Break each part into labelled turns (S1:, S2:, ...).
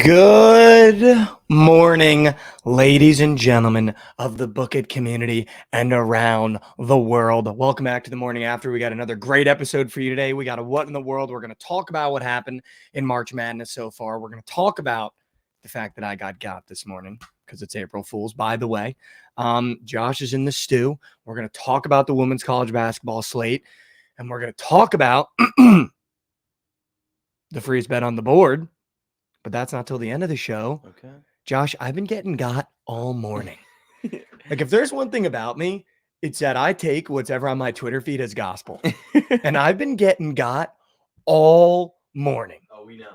S1: Good morning, ladies and gentlemen of the Bookit community and around the world. Welcome back to the morning after. We got another great episode for you today. We got a what in the world. We're going to talk about what happened in March Madness so far. We're going to talk about the fact that I got this morning because it's April Fool's, by the way. Josh is in the stew. We're going to talk about the women's college basketball slate, and we're going to talk about the freeze bet on the board. But that's not till the end of the show.
S2: Okay.
S1: Josh, I've been getting got all morning. Like, if there's one thing about me, it's that I take whatever on my Twitter feed as gospel. And I've been getting got all morning.
S2: Oh, we know.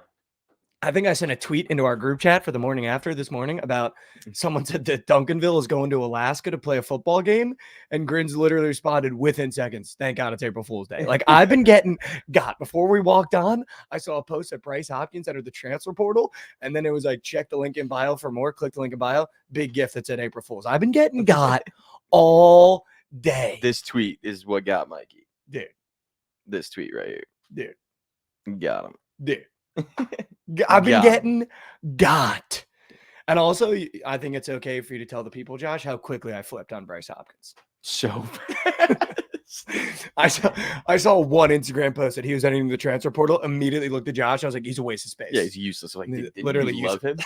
S1: I think I sent a tweet into our group chat for the morning after this morning about someone said that Duncanville is going to Alaska to play a football game, and Grins literally responded within seconds. Thank God it's April Fool's Day. Like, I've been getting got. Before we walked on, I saw a post that Bryce Hopkins entered the transfer portal, and then it was like, check the link in bio for more. Click the link in bio. Big gift that said April Fool's. I've been getting got all day.
S2: This tweet is what got Mikey.
S1: Dude.
S2: This tweet right here.
S1: Dude.
S2: Got him.
S1: Dude. I've been getting got. And also, I think it's okay for you to tell the people, Josh, how quickly I flipped on Bryce Hopkins.
S2: So
S1: I saw one Instagram post that he was entering the transfer portal, immediately looked at Josh. I was like, he's a waste of space.
S2: yeah, he's useless. Like,
S1: Literally
S2: you love him?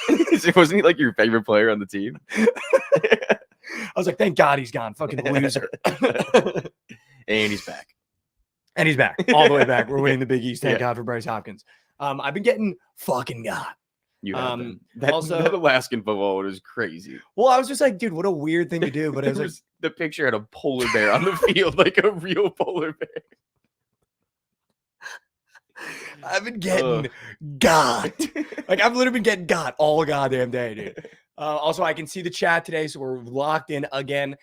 S2: Wasn't he like your favorite player on the team?
S1: I was like, thank God he's gone. Fucking loser.
S2: And he's back.
S1: And he's back. All the way back. We're winning the Big East. Thank God for Bryce Hopkins. I've been getting fucking got.
S2: You have been. That Alaskan football was crazy.
S1: Well, I was just like, dude, what a weird thing to do. But it was like,
S2: the picture had a polar bear on the field, like a real polar bear.
S1: I've been getting got. Like, I've literally been getting got all goddamn day, dude. Also, I can see the chat today, so we're locked in again.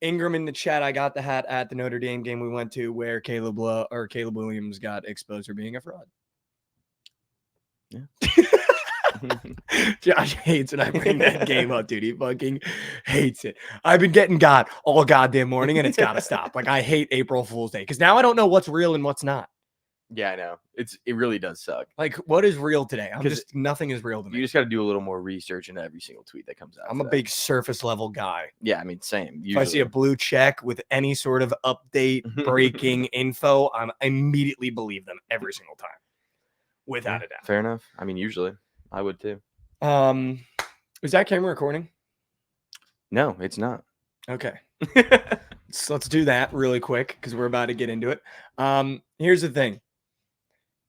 S1: Ingram in the chat. I got the hat at the Notre Dame game we went to where Caleb Williams got exposed for being a fraud.
S2: Yeah.
S1: Josh hates when I bring that game up, dude. He fucking hates it. I've been getting got all goddamn morning, and it's got to stop. Like, I hate April Fool's Day because now I don't know what's real and what's not.
S2: Yeah, I know. It really does suck.
S1: Like, what is real today? Nothing is real to me.
S2: You just got to do a little more research into every single tweet that comes out.
S1: I'm a big surface level guy.
S2: Yeah, I mean, same.
S1: If I see a blue check with any sort of update, breaking info, I immediately believe them every single time. Without a doubt.
S2: Fair enough. I mean, usually I would too.
S1: Is that camera recording?
S2: No, it's not.
S1: Okay. So let's do that really quick because we're about to get into it. Here's the thing.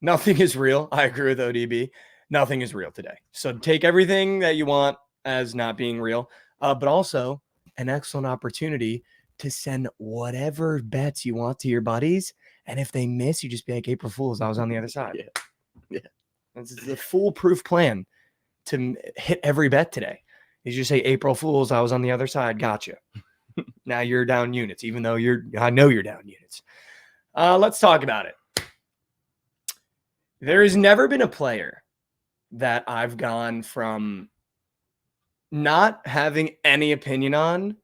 S1: Nothing is real. I agree with ODB. Nothing is real today. So take everything that you want as not being real, but also an excellent opportunity to send whatever bets you want to your buddies. And if they miss, you just be like, April Fools, I was on the other side.
S2: Yeah.
S1: This is the foolproof plan to hit every bet today. Is you say, April Fools, I was on the other side. Gotcha. Now you're down units, even though I know you're down units. Let's talk about it. There has never been a player that I've gone from not having any opinion on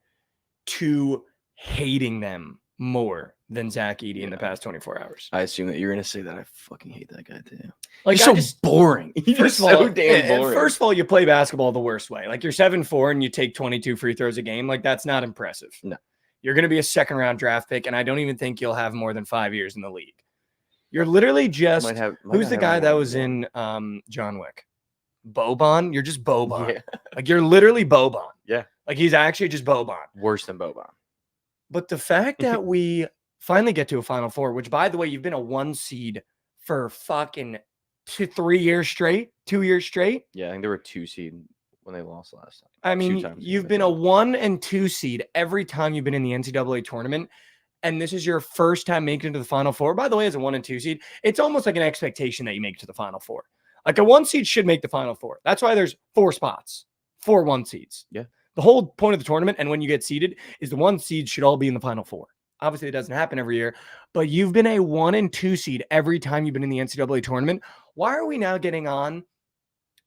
S1: to hating them more than Zach Edey in the past 24 hours.
S2: I assume that you're going to say that I fucking hate that guy too.
S1: Like,
S2: he's so boring. He's so damn boring.
S1: First of all, you play basketball the worst way. Like, you're 7'4" and you take 22 free throws a game. Like, that's not impressive.
S2: No.
S1: You're going to be a second-round draft pick, and I don't even think you'll have more than 5 years in the league. You're literally just who's the guy that was in John Wick? Boban? You're just Boban. Yeah. Like, you're literally Boban.
S2: Yeah.
S1: Like, he's actually just Boban.
S2: Worse than Boban.
S1: But the fact that we finally get to a Final Four, which, by the way, you've been a 1 seed for fucking 2 years straight.
S2: Yeah, I think there were 2 seed when they lost last time.
S1: I mean, you've been a 1 and 2 seed every time you've been in the NCAA tournament. And this is your first time making it to the Final Four. By the way, as a 1 and 2 seed, it's almost like an expectation that you make it to the Final Four. Like, a 1 seed should make the Final Four. That's why there's 4 spots, 4 1 seeds.
S2: Yeah.
S1: The whole point of the tournament and when you get seeded is the 1 seed should all be in the Final Four. Obviously, it doesn't happen every year, but you've been a 1 and 2 seed every time you've been in the NCAA tournament. Why are we now getting on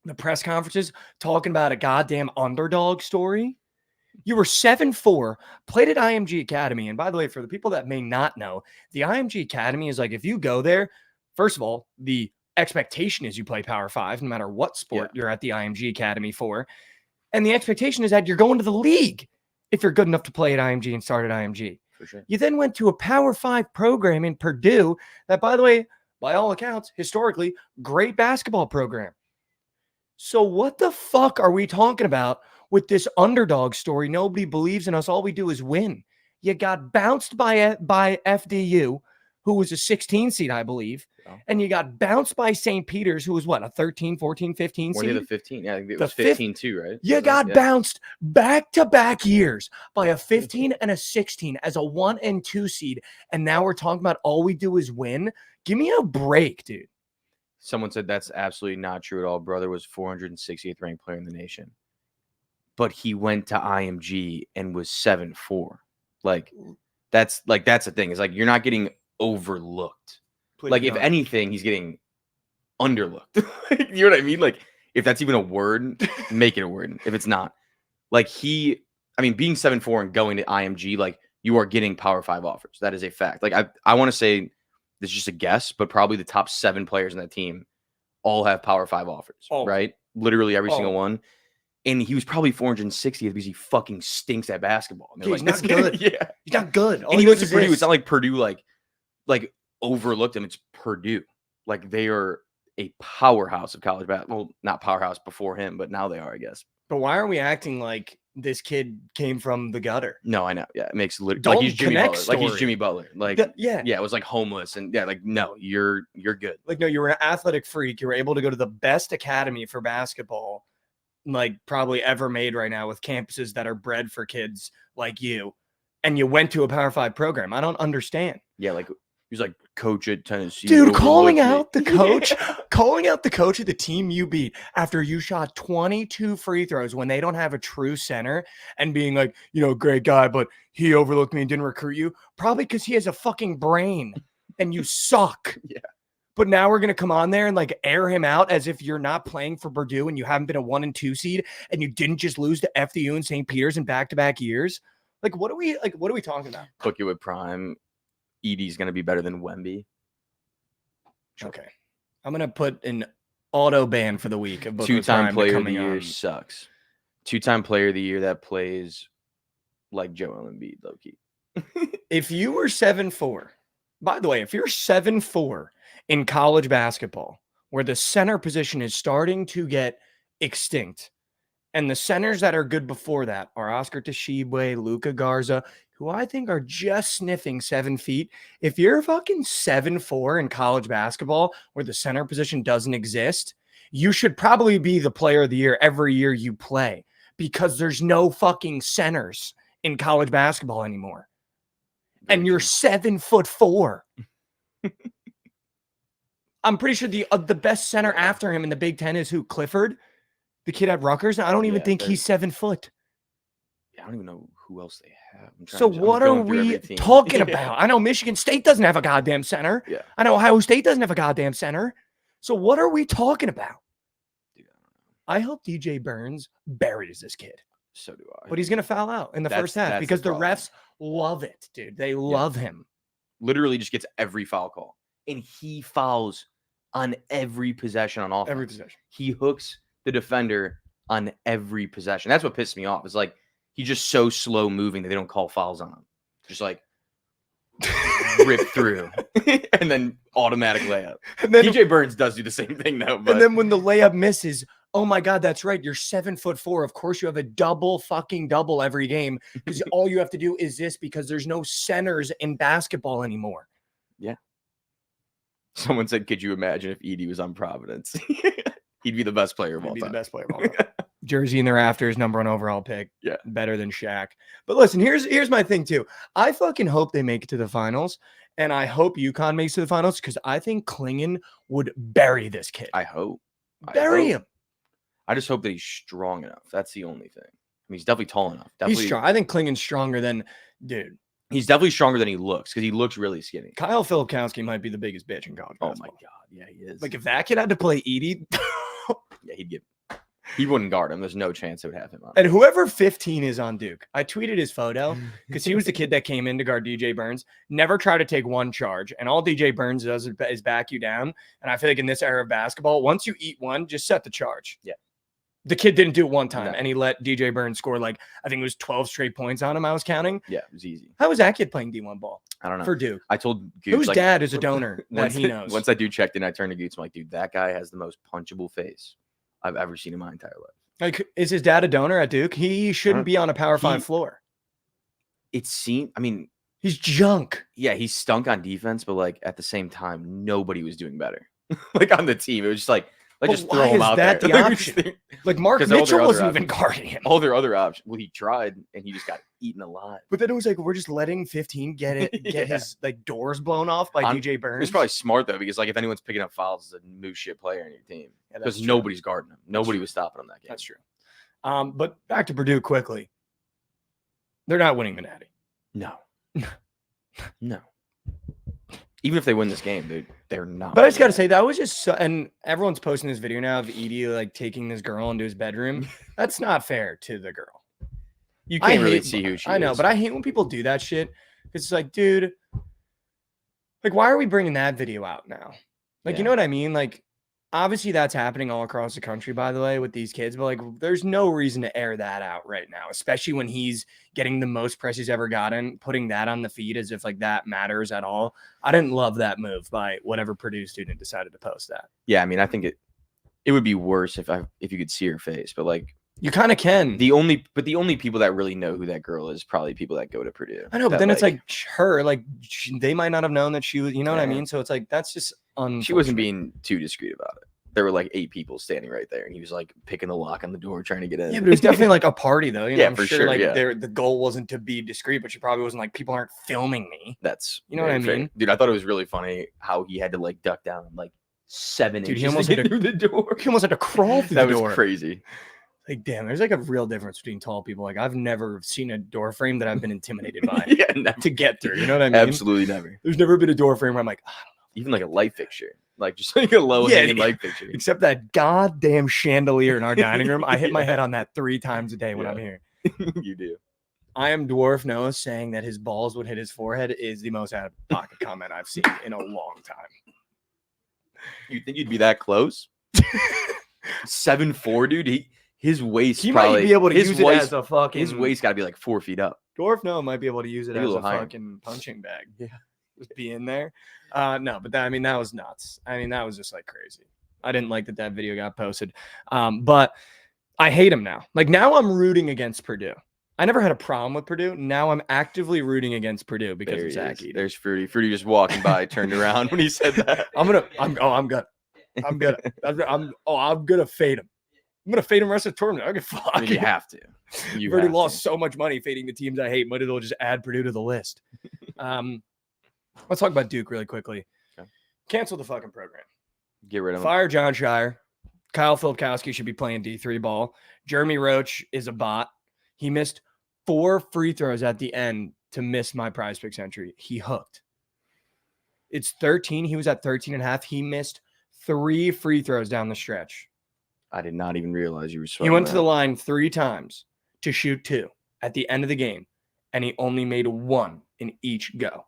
S1: the press conferences talking about a goddamn underdog story? You were 7'4", played at IMG Academy. And by the way, for the people that may not know, the IMG Academy is like, if you go there, first of all, the expectation is you play Power 5, no matter what sport you're at the IMG Academy for. And the expectation is that you're going to the league if you're good enough to play at IMG and start at IMG.
S2: For sure.
S1: You then went to a Power 5 program in Purdue that, by the way, by all accounts, historically, great basketball program. So what the fuck are we talking about with this underdog story? Nobody believes in us. All we do is win. You got bounced by FDU, who was a 16 seed, I believe.
S2: Yeah.
S1: And you got bounced by St. Peter's, who was what, a 13, 14, 15 seed?
S2: Or the 15. Yeah, I think it was 15 too, right?
S1: You got bounced back-to-back years by a 15 and a 16 as a 1 and 2 seed. And now we're talking about all we do is win. Give me a break, dude.
S2: Someone said that's absolutely not true at all. Brother was 468th ranked player in the nation. But he went to IMG and was 7-4. That's the thing. It's like you're not getting overlooked. If anything, he's getting underlooked. You know what I mean? Like, if that's even a word, make it a word. If it's not. Being 7-4 and going to IMG, you are getting Power 5 offers. That is a fact. I want to say this is just a guess, but probably the top 7 players in that team all have Power 5 offers, right? Literally every single one. And he was probably 460th because he fucking stinks at basketball. And
S1: he's not good.
S2: Yeah.
S1: He's not good.
S2: And he went to Purdue. It's not like Purdue overlooked him. It's Purdue. They are a powerhouse of college basketball. Well, not powerhouse before him, but now they are, I guess.
S1: But why are we acting like this kid came from the gutter?
S2: No, I know. Yeah, it makes he's Jimmy Butler. He's Jimmy Butler. It was homeless and no, you're good.
S1: No, you were an athletic freak. You were able to go to the best academy for basketball, probably ever made right now, with campuses that are bred for kids like you, and you went to a Power 5 program. I don't understand.
S2: Yeah, he was coach at Tennessee.
S1: Dude, calling out the coach of the team you beat after you shot 22 free throws when they don't have a true center, and being great guy, but he overlooked me and didn't recruit you. Probably because he has a fucking brain and you suck.
S2: Yeah.
S1: But now we're going to come on there and air him out as if you're not playing for Purdue and you haven't been a 1 and 2 seed and you didn't just lose to FDU and St. Peter's in back-to-back years. What are we talking about?
S2: Bookit with Prime. Edie's going to be better than Wemby.
S1: Sure. Okay. I'm going to put an auto ban for the week of Bookit.
S2: 2-time player of the year sucks. 2-time player of the year that plays like Joel Embiid, low-key.
S1: If you were 7-4, by the way, if you're 7-4 in college basketball, where the center position is starting to get extinct, and the centers that are good before that are Oscar Tshiebwe, Luka Garza, who I think are just sniffing 7 feet. If you're fucking 7-4 in college basketball, where the center position doesn't exist, you should probably be the player of the year every year you play, because there's no fucking centers in college basketball anymore. And you're 7'4". I'm pretty sure the best center after him in the Big Ten is who? Clifford, the kid at Rutgers. I don't even think he's 7 foot.
S2: Yeah, I don't even know who else they have.
S1: So what are we talking about? I know Michigan State doesn't have a goddamn center.
S2: Yeah.
S1: I know Ohio State doesn't have a goddamn center. So what are we talking about?
S2: Dude, I don't know.
S1: I hope DJ Burns buries this kid.
S2: So do I.
S1: But he's going to foul out in the first half because the refs love it, dude. They love him.
S2: Literally just gets every foul call. And he fouls on every possession on offense.
S1: Every possession.
S2: He hooks the defender on every possession. That's what pissed me off. It's he's just so slow moving that they don't call fouls on him. Just rip through and then automatic layup. And then DJ Burns does do the same thing though. But...
S1: And then when the layup misses, oh my God, that's right. You're 7'4". Of course you have a double every game, because all you have to do is this, because there's no centers in basketball anymore.
S2: Yeah. Someone said, could you imagine if Edie was on Providence? He'd be the best player of all time.
S1: The best player of all time. Jersey in the rafters, #1 overall pick.
S2: Yeah.
S1: Better than Shaq. But listen, here's my thing too. I fucking hope they make it to the finals, and I hope UConn makes it to the finals, because I think Klingon would bury this kid.
S2: I hope.
S1: Bury him.
S2: I just hope that he's strong enough. That's the only thing. I mean, he's definitely tall enough.
S1: He's strong. I think Klingon's stronger than, dude.
S2: He's definitely stronger than he looks, because he looks really skinny.
S1: Kyle Filipkowski might be the biggest bitch in college basketball.
S2: Oh my God. Yeah, he is.
S1: If that kid had to play Edie,
S2: yeah, he'd get He wouldn't guard him. There's no chance they would have him on.
S1: And whoever 15 is on Duke, I tweeted his photo because he was the kid that came in to guard DJ Burns. Never try to take one charge. And all DJ Burns does is back you down. And I feel like in this era of basketball, once you eat one, just set the charge.
S2: Yeah.
S1: The kid didn't do it one time,
S2: No.
S1: and he let DJ Burns score like, I think it was 12 straight points on him, I was counting.
S2: Yeah, it was easy.
S1: How was that kid playing D1 ball
S2: I don't know.
S1: for Duke?
S2: I told Gooch,
S1: Whose dad is a donor that he knows?
S2: Once that dude checked in, I turned to Gooch. I'm like, dude, that guy has the most punchable face I've ever seen in my entire life.
S1: Like, is his dad a donor at Duke? He shouldn't be on a Power 5 floor.
S2: It seemed, I mean,
S1: He's junk.
S2: yeah, he stunk on defense, but like at the same time, nobody was doing better. Like on the team, it was just like, let's just throw him out there.
S1: Is that the option? Like Mark Mitchell wasn't even guarding him.
S2: All their other options. Well, he tried and he just got eaten alive.
S1: But then it was like, we're just letting 15 get his like doors blown off by DJ Burns.
S2: It was probably smart though, because like if anyone's picking up fouls, it's a moose shit player on your team.
S1: Yeah,
S2: because nobody's guarding him. Nobody was stopping him that game.
S1: That's true. But back to Purdue quickly. They're not winning the Natty.
S2: No. No. Even if they win this game, they're not.
S1: But I just got to say, that was just so, and everyone's posting this video now of Edie like taking this girl into his bedroom. That's not fair to the girl.
S2: You can't really see who she is.
S1: I know, but I hate when people do that shit. It's like, dude, like, why are we bringing that video out now? Like, you know what I mean? Like, obviously that's happening all across the country, by the way, with these kids. But like, there's no reason to air that out right now, especially when he's getting the most press he's ever gotten, putting that on the feed as if like that matters at all. I didn't love that move by whatever Purdue student decided to post that.
S2: Yeah, I mean, I think it would be worse if you could see her face, but like
S1: you kind of can.
S2: The only people that really know who that girl is probably people that go to Purdue.
S1: I know, but then it's like her, like they might not have known that she was, you know what I mean? So it's like that's just
S2: she wasn't being too discreet about it. There were like 8 people standing right there, and he was like picking the lock on the door, trying to get in.
S1: Yeah, but it was definitely like a party, though. You know,
S2: Yeah,
S1: I'm
S2: for
S1: sure.
S2: sure,
S1: Like
S2: yeah.
S1: the goal wasn't to be discreet, but she probably wasn't like people aren't filming me.
S2: That's
S1: You know what I
S2: fair.
S1: mean?
S2: Dude. I thought it was really funny how he had to like duck down like 7
S1: Dude,
S2: inches
S1: he almost
S2: to
S1: had
S2: get through the door.
S1: He almost had to crawl through
S2: That
S1: the
S2: was
S1: door.
S2: crazy.
S1: Like, damn, there's like a real difference between tall people. Like, I've never seen a door frame that I've been intimidated by
S2: Yeah, never.
S1: to get through. You know what I mean?
S2: Absolutely never.
S1: There's never been a door frame where I'm like,
S2: Even like a light fixture, like just like a low hanging light fixture.
S1: except that goddamn chandelier in our dining room. I hit my head on that 3 times a day when I'm here.
S2: You do.
S1: I am Dwarf Noah saying that his balls would hit his forehead is the most out of pocket comment I've seen in a long time.
S2: You think you'd be that close? 7'4", dude. His waist
S1: He
S2: probably
S1: might be able to
S2: his
S1: use it
S2: waist,
S1: as a fucking.
S2: his waist got to be like 4 feet up.
S1: Dwarf Noah might be able to use it
S2: Maybe a
S1: as a
S2: little higher.
S1: fucking punching bag. Yeah, just be in there. No, but that, I mean, that was nuts. I mean, that was just like crazy. I didn't like that video got posted. But I hate him now. Like now, I'm rooting against Purdue. I never had a problem with Purdue. Now I'm actively rooting against Purdue because
S2: There
S1: of
S2: he
S1: Zach
S2: is.
S1: Edey.
S2: There's Fruity. Fruity just walking by, turned around when he said that.
S1: I'm gonna fade him. I'm gonna fade him the rest of the tournament. I can
S2: I mean, you have to.
S1: You've already lost so much money fading the teams I hate. Might as well just add Purdue to the list. Let's talk about Duke really quickly.
S2: Okay.
S1: Cancel the fucking program.
S2: Get rid of him.
S1: Fire John Shire. Kyle Filipkowski should be playing D3 ball. Jeremy Roach is a bot. He missed 4 free throws at the end to miss my prize picks entry. He hooked. It's 13. He was at 13 and a half. He missed 3 free throws down the stretch.
S2: I did not even realize you were
S1: He went to the line 3 times to shoot 2 at the end of the game, and he only made 1 in each go.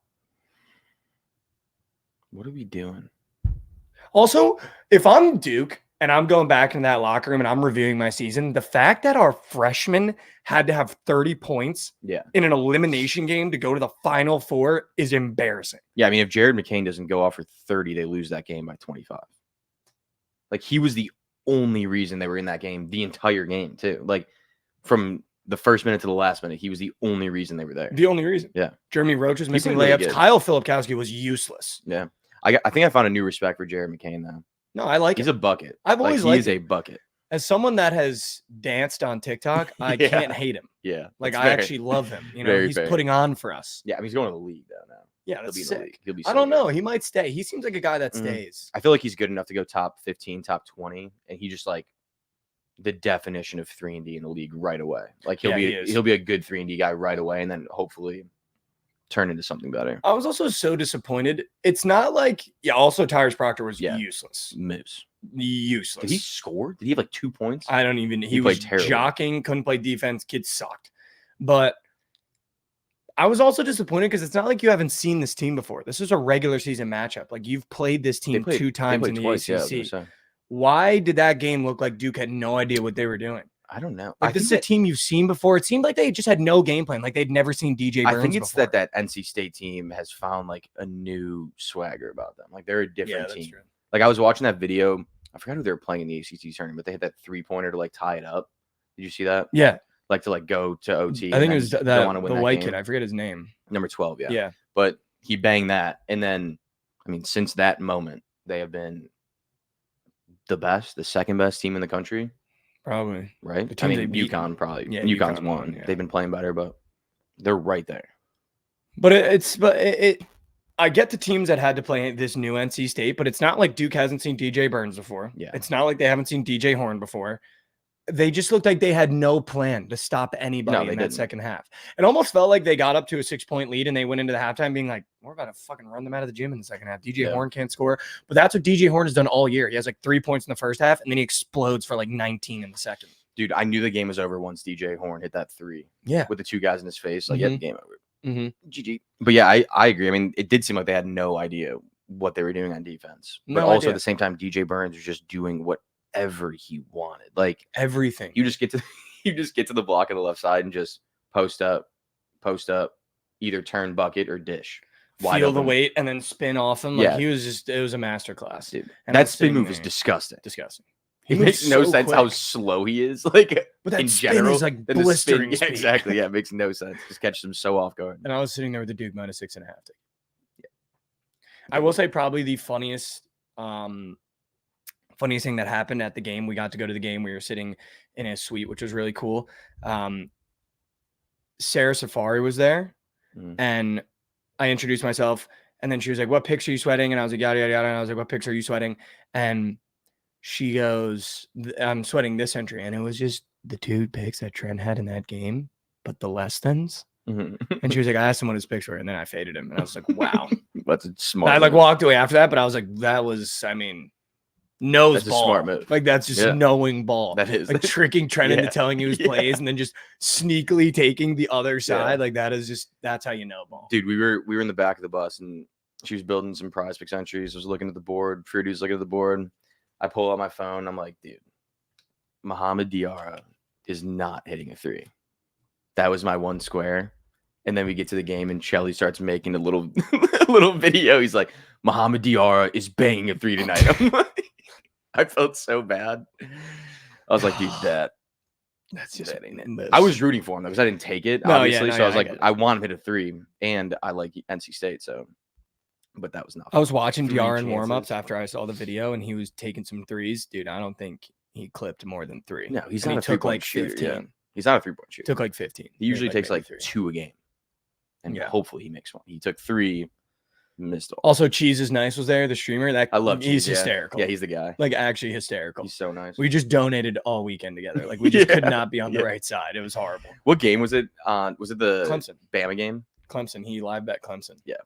S2: What are we doing?
S1: Also, if I'm Duke and I'm going back in that locker room and I'm reviewing my season, the fact that our freshmen had to have 30 points in an elimination game to go to the Final Four is embarrassing.
S2: Yeah, I mean, if Jared McCain doesn't go off for 30, they lose that game by 25. Like, he was the only reason they were in that game, the entire game, too. Like, from the first minute to the last minute, he was the only reason they were there.
S1: The only reason.
S2: Yeah.
S1: Jeremy Roach was missing
S2: really
S1: layups.
S2: good.
S1: Kyle Filipkowski was useless.
S2: Yeah. I think I found a new respect for Jared McCain, though.
S1: No, I like
S2: He's
S1: it.
S2: a bucket.
S1: I've always
S2: he
S1: liked
S2: is a bucket.
S1: As someone that has danced on TikTok, I
S2: Yeah.
S1: can't hate him.
S2: Yeah.
S1: Like,
S2: that's
S1: I
S2: fair.
S1: actually love him. You know,
S2: Very
S1: he's
S2: fair.
S1: putting on for us.
S2: Yeah, I mean, he's going to the league, though, now.
S1: Yeah,
S2: He'll
S1: that's
S2: be in the
S1: sick.
S2: league. He'll be
S1: I
S2: so
S1: don't
S2: good.
S1: know. He might stay. He seems like a guy that
S2: Mhm.
S1: stays.
S2: I feel like he's good enough to go top 15, top 20, and he just like the definition of 3-and-D in the league right away. Like
S1: Yeah, he is.
S2: he'll be a good 3-and-D guy right away, and then hopefully turn into something better.
S1: I was also so disappointed. It's not like also Tyrus Proctor was useless.
S2: Moose.
S1: Useless.
S2: Did he score? Did he have like 2 points?
S1: I don't even. He
S2: played
S1: was
S2: terrible.
S1: jockeying, couldn't play defense. Kid sucked. But I was also disappointed because it's not like you haven't seen this team before. This is a regular season matchup. Like you've played this team 2 times in the
S2: twice,
S1: ACC. Why did that game look like Duke had no idea what they were doing?
S2: I don't know.
S1: Like, this is a team you've seen before. It seemed like they just had no game plan. Like they'd never seen DJ Burns
S2: I think it's
S1: before.
S2: that NC State team has found like a new swagger about them. Like they're a different team.
S1: True.
S2: Like I was watching that video. I forgot who they were playing in the ACC tournament, but they had that 3-pointer to like tie it up. Did you see that?
S1: Yeah.
S2: Like to like go to OT.
S1: I think it was the white
S2: game.
S1: kid. I forget his name.
S2: Number 12. Yeah.
S1: Yeah.
S2: But he banged that. And then, I mean, since that moment, they have been the second best team in the country.
S1: Probably.
S2: Right? I mean, UConn probably. Yeah, UConn's won. Yeah. They've been playing better, but they're right there.
S1: But I get the teams that had to play this new NC State, but it's not like Duke hasn't seen DJ Burns before.
S2: Yeah.
S1: It's not like they haven't seen DJ Horn before. They just looked like they had no plan to stop anybody in that second half. It almost felt like they got up to a 6-point lead and they went into the halftime being like, we're about to fucking run them out of the gym in the second half. DJ Horn can't score. But that's what DJ Horn has done all year. He has like 3 points in the first half and then he explodes for like 19 in the second.
S2: Dude, I knew the game was over once DJ Horn hit that 3.
S1: Yeah.
S2: With the 2 guys in his face. Like, the game over.
S1: GG.
S2: But yeah, I agree. I mean, it did seem like they had no idea what they were doing on defense. But also at the same time, DJ Burns was just doing whatever he wanted. Like
S1: everything.
S2: You just get to the block on the left side and just post up, either turn bucket or dish.
S1: Feel the weight and then spin off him. Like it was a masterclass.
S2: Dude, that spin move is disgusting.
S1: Disgusting.
S2: It makes no sense how slow he is. Like
S1: but that
S2: in
S1: spin
S2: general,
S1: is like blistering.
S2: Yeah, exactly. Yeah, it makes no sense. Just catches him so off guard.
S1: And I was sitting there with the Duke -6.5. Yeah. I will say probably the funniest thing that happened at the game. We got to go to the game. We were sitting in a suite, which was really cool. Sarah Safari was there, and I introduced myself, and then she was like, "What picks are you sweating?" And I was like, "Yada yada yada." And I was like, "What picks are you sweating?" And she goes, "I'm sweating this entry," and it was just the 2 picks that Trent had in that game, but the less thans. And she was like, "I asked him what his picks were," and then I faded him, and I was like, "Wow,
S2: that's a smart."
S1: I like walked away after that, but I was like, "That was, I mean." Knows
S2: that's
S1: ball.
S2: A smart move.
S1: Like that's just knowing ball.
S2: That is
S1: like tricking Trent into telling you his plays and then just sneakily taking the other side. Like that's how you know ball.
S2: Dude, we were in the back of the bus and she was building some prize picks entries. I was looking at the board. Fruity was looking at the board. I pull out my phone. I'm like, dude, Muhammad Diarra is not hitting a 3. That was my 1 square. And then we get to the game and Chelly starts making a little video. He's like, Muhammad Diarra is banging a 3 tonight. I'm like, I felt so bad. I was like, dude, that's just I was rooting for him though because I didn't take it, obviously. So I was like, I want him to hit a 3, and I like NC State, so but that was not fun.
S1: I was watching Diarra in warm-ups after I saw the video, and he was taking some threes. Dude, I don't think he clipped more than 3.
S2: No, he's not a 3-point shooter. 15. Yeah. He's not a 3-point shooter.
S1: Took like 15.
S2: He usually takes like 2 a game. And hopefully he makes 1. He took 3. Missed all.
S1: Also, Cheese is Nice was there, the streamer. That
S2: I love.
S1: He's hysterical.
S2: Yeah, he's the guy.
S1: Like actually hysterical.
S2: He's so nice.
S1: We just donated all weekend together. Like we just could not be on the right side. It was horrible.
S2: What game was it? Was it the
S1: Clemson
S2: Bama game?
S1: Clemson. He live bet Clemson.
S2: Yeah,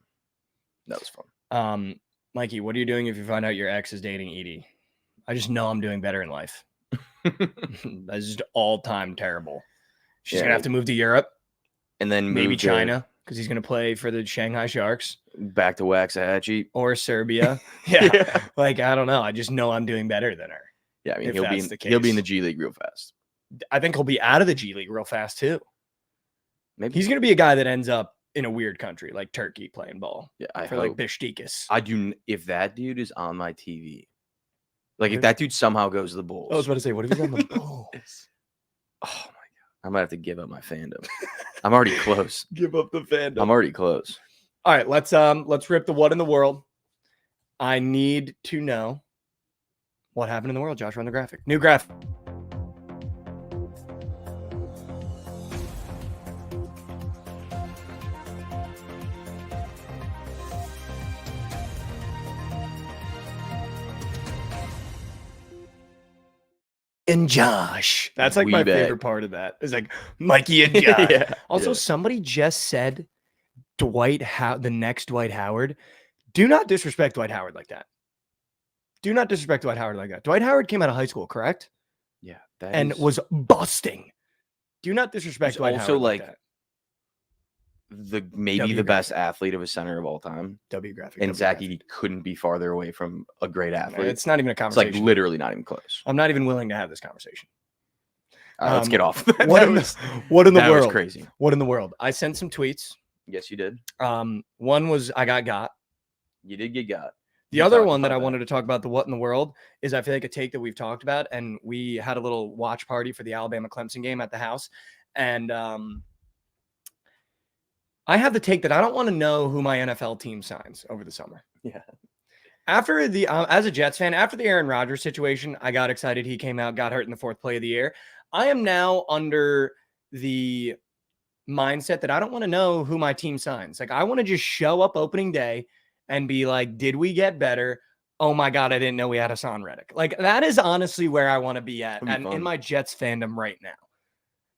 S2: that was fun.
S1: Mikey, what are you doing if you find out your ex is dating Edie? I just know I'm doing better in life. That's just all time terrible. She's gonna have to move to Europe,
S2: and then
S1: maybe China. Because he's going to play for the Shanghai Sharks.
S2: Back to Waxahachie.
S1: Or Serbia. Yeah. Like, I don't know. I just know I'm doing better than her.
S2: Yeah, I mean, he'll be in the G League real fast.
S1: I think he'll be out of the G League real fast, too.
S2: Maybe.
S1: He's going to be a guy that ends up in a weird country, like Turkey, playing ball.
S2: Yeah,
S1: like Beşiktaş.
S2: I do. If that dude is on my TV, like if that dude somehow goes to the Bulls.
S1: I was about to say, what if he's on the Bulls?
S2: Oh, my. I might have to give up my fandom. I'm already close.
S1: Give up the fandom.
S2: I'm already close.
S1: All right, let's rip the what in the world. I need to know what happened in the world. Josh, run the graphic. New graphic. And Josh. That's like my favorite part of that. It's like Mikey and Josh. Also, somebody just said the next Dwight Howard. Do not disrespect Dwight Howard like that. Do not disrespect Dwight Howard like that. Dwight Howard came out of high school, correct?
S2: Yeah,
S1: And was busting. Do not disrespect Dwight
S2: also
S1: Howard like that.
S2: Maybe the best athlete of a center of all time.
S1: W graphic.
S2: And Zachy couldn't be farther away from a great athlete.
S1: It's not even a conversation.
S2: It's like literally not even close.
S1: I'm not even willing to have this conversation.
S2: All right, let's get off.
S1: What in the world?
S2: Was crazy.
S1: What in the world? I sent some tweets.
S2: Yes, you did.
S1: One was I got.
S2: You did get got.
S1: The other one that I wanted to talk about, the what in the world, is I feel like a take that we've talked about, and we had a little watch party for the Alabama-Clemson game at the house, and I have the take that I don't want to know who my NFL team signs over the summer.
S2: Yeah.
S1: After the as a Jets fan, after the Aaron Rodgers situation, I got excited. He came out, got hurt in the 4th play of the year. I am now under the mindset that I don't want to know who my team signs. Like, I want to just show up opening day and be like, did we get better? Oh my God, I didn't know we had Hassan Reddick. Like, that is honestly where I want to be at and in my Jets fandom right now.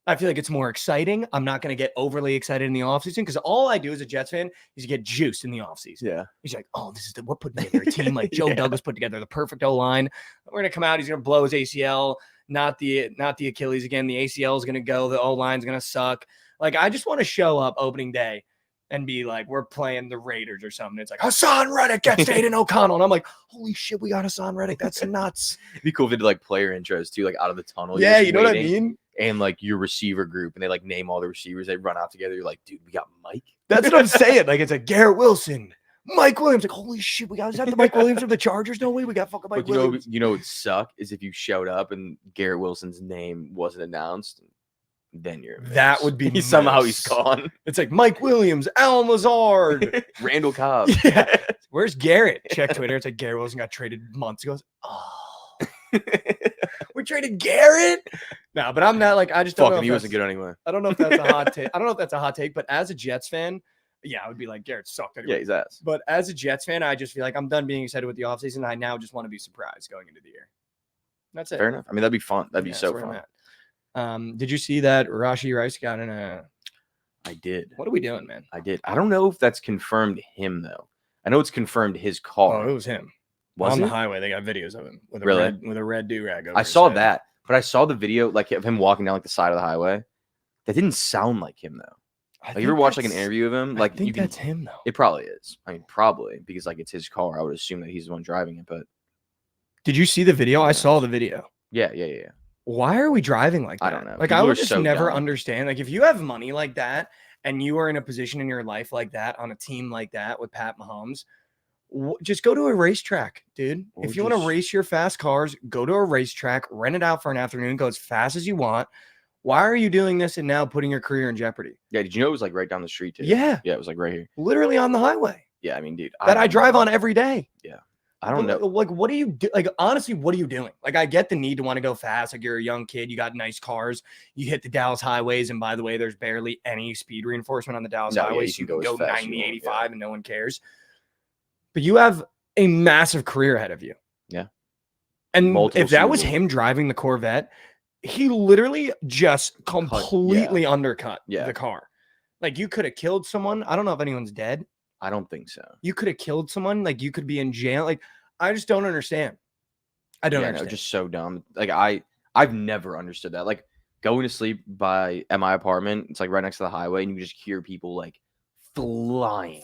S1: I feel like it's more exciting. I'm not going to get overly excited in the offseason because all I do as a Jets fan is get juiced in the offseason.
S2: Yeah.
S1: He's like, oh, we're putting together a team like Joe Douglas put together the perfect O-line. We're going to come out. He's going to blow his ACL, not the Achilles again. The ACL is going to go. The O-line's going to suck. Like, I just want to show up opening day and be like, we're playing the Raiders or something. It's like, Hassan Reddick gets Aiden O'Connell. And I'm like, holy shit, we got Hassan Reddick. That's nuts.
S2: It'd be cool if they did like player intros too, like out of the tunnel.
S1: Yeah, you know what I mean?
S2: And like your receiver group, and they like name all the receivers. They run out together. You're like, dude, we got Mike.
S1: That's what I'm saying. Like, it's like Garrett Wilson, Mike Williams. Like, holy shit, is that the Mike Williams of the Chargers? No way, we got fucking Mike Williams.
S2: You know, what'd suck is if you showed up and Garrett Wilson's name wasn't announced. Then you're amazed.
S1: That would be
S2: somehow he's gone.
S1: It's like Mike Williams, Alan Lazard,
S2: Randall Cobb.
S1: Yeah. Where's Garrett? Check Twitter. It's like Garrett Wilson got traded months ago. Oh, we traded Garrett. No, but I'm not like, I just don't know.
S2: He wasn't good anyway.
S1: I don't know if that's a hot take. I don't know if that's a hot take, but as a Jets fan, yeah, I would be like, Garrett sucked anyway.
S2: Yeah, he's ass.
S1: But as a Jets fan, I just feel like I'm done being excited with the offseason. I now just want to be surprised going into the year. That's it.
S2: Fair enough. I mean, that'd be fun. That'd be so fun.
S1: Did you see that Rashee Rice got in a?
S2: I did.
S1: What are we doing, man?
S2: I did. I don't know if that's confirmed him though. I know it's confirmed his car.
S1: Oh, it was him.
S2: Was
S1: on
S2: it?
S1: the highway, they got videos of him with a red do-rag over
S2: I
S1: his
S2: saw
S1: head.
S2: that, but I saw the video like of him walking down like the side of the highway. That didn't sound like him though. Like, you ever watched like an interview of him? Like,
S1: I think that's him though.
S2: It probably is. I mean, probably because like it's his car. I would assume that he's the one driving it. But
S1: did you see the video? I saw the video.
S2: Yeah.
S1: Why are we driving like that?
S2: I don't know.
S1: Like, I would just never understand. Like, if you have money like that and you are in a position in your life like that on a team like that with Pat Mahomes, just go to a racetrack, dude. If you want to race your fast cars, go to a racetrack, rent it out for an afternoon, go as fast as you want. Why are you doing this and now putting your career in jeopardy?
S2: Yeah, did you know it was like right down the street too?
S1: Yeah.
S2: Yeah, it was like right here.
S1: Literally on the highway.
S2: Yeah, I mean, dude.
S1: That I drive on every day.
S2: Yeah. I don't know.
S1: Like, what do you do? Like, honestly, what are you doing? Like, I get the need to want to go fast. Like, you're a young kid. You got nice cars. You hit the Dallas highways. And by the way, there's barely any speed reinforcement on the Dallas highways.
S2: Yeah,
S1: you can go 90, 85
S2: and
S1: no one cares. But you have a massive career ahead of you.
S2: Yeah.
S1: And if that was him driving the Corvette, he literally just completely undercut the car. Like, you could have killed someone. I don't know if anyone's dead.
S2: I don't think so.
S1: You could have killed someone. Like, you could be in jail. Like, I just don't understand. I don't understand.
S2: No, just so dumb. Like, I've never understood that. Like, going to sleep at my apartment, it's like right next to the highway, and you just hear people like flying.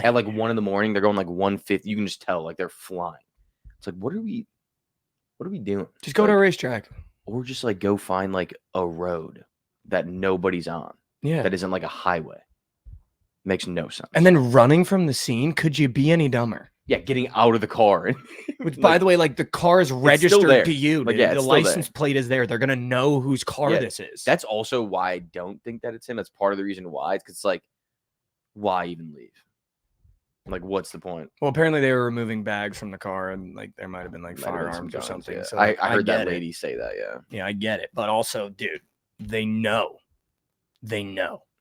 S2: At like 1 a.m, they're going like 150. You can just tell like they're flying. It's like, what are we doing?
S1: Just go to a racetrack.
S2: Or just like go find like a road that nobody's on.
S1: Yeah.
S2: That isn't like a highway. Makes no sense.
S1: And then running from the scene, could you be any dumber?
S2: Yeah, getting out of the car.
S1: Which, by the way, like, the car is registered to you.
S2: Like, yeah,
S1: the license plate is there. They're going to know whose car this is.
S2: That's also why I don't think that it's him. That's part of the reason why. It's because it's like, why even leave? Like, what's the point?
S1: Well, apparently they were removing bags from the car, and like there might have been like firearms or something.
S2: Yeah.
S1: So
S2: I heard that lady say that.
S1: Yeah, I get it. But also, dude, they know.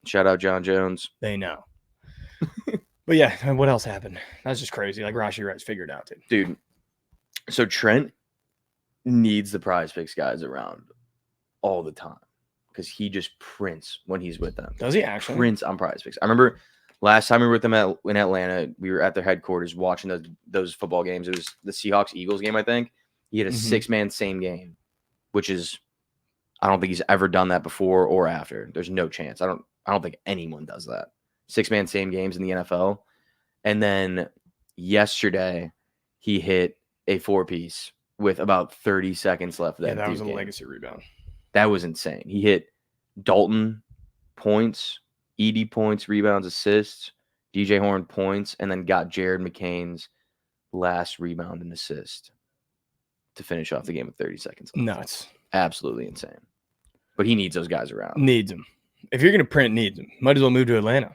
S2: Shout out John Jones.
S1: They know. But yeah, what else happened? That's just crazy. Like, Rashee Rice figured out,
S2: dude. So Trent needs the Prize Picks guys around all the time because he just prints when he's with them.
S1: Does he actually?
S2: Prints on Prize Picks. I remember Last time we were with them in Atlanta, we were at their headquarters watching those football games. It was the Seahawks-Eagles game, I think. He had a 6-man same game, which is I don't think he's ever done that before or after. There's no chance. I don't think anyone does that. 6-man same games in the NFL. And then yesterday, he hit a 4-piece with about 30 seconds left.
S1: That was a legacy rebound.
S2: That was insane. He hit Dalton points, Edie points, rebounds, assists, DJ Horn points, and then got Jared McCain's last rebound and assist to finish off the game with 30 seconds left.
S1: Nuts.
S2: Absolutely insane. But he needs those guys around.
S1: Needs them. If you're going to print, needs them. Might as well move to Atlanta.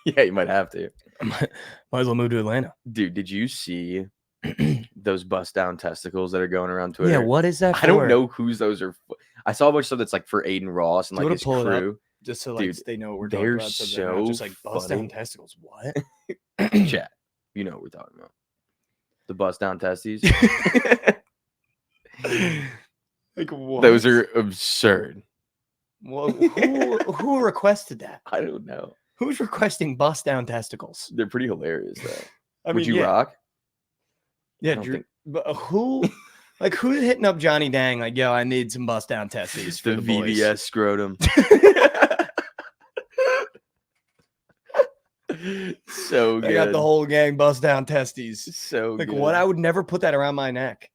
S2: Yeah, you might have to.
S1: Might as well move to Atlanta.
S2: Dude, did you see those bust down testicles that are going around Twitter?
S1: Yeah, what is that for?
S2: I don't know whose those are. I saw a bunch of stuff that's like for Aiden Ross and like his crew.
S1: Just so like
S2: Dude,
S1: they know what we're talking
S2: they're
S1: about. So they're
S2: so
S1: not just like bust down
S2: funny.
S1: testicles. What?
S2: Chat. You know what we're talking about. The bust down testes.
S1: Like what?
S2: Those are absurd.
S1: Well, who requested that?
S2: I don't know.
S1: Who's requesting bust down testicles?
S2: They're pretty hilarious though.
S1: I
S2: Would
S1: mean,
S2: you rock?
S1: Yeah,
S2: I don't
S1: Drew,
S2: think-
S1: but who's hitting up Johnny Dang like, yo, I need some bust down testes for
S2: The
S1: the boys.
S2: VVS scrotum. So good.
S1: I got the whole gang bust down testes.
S2: So
S1: Like
S2: good.
S1: what? I would never put that around my neck.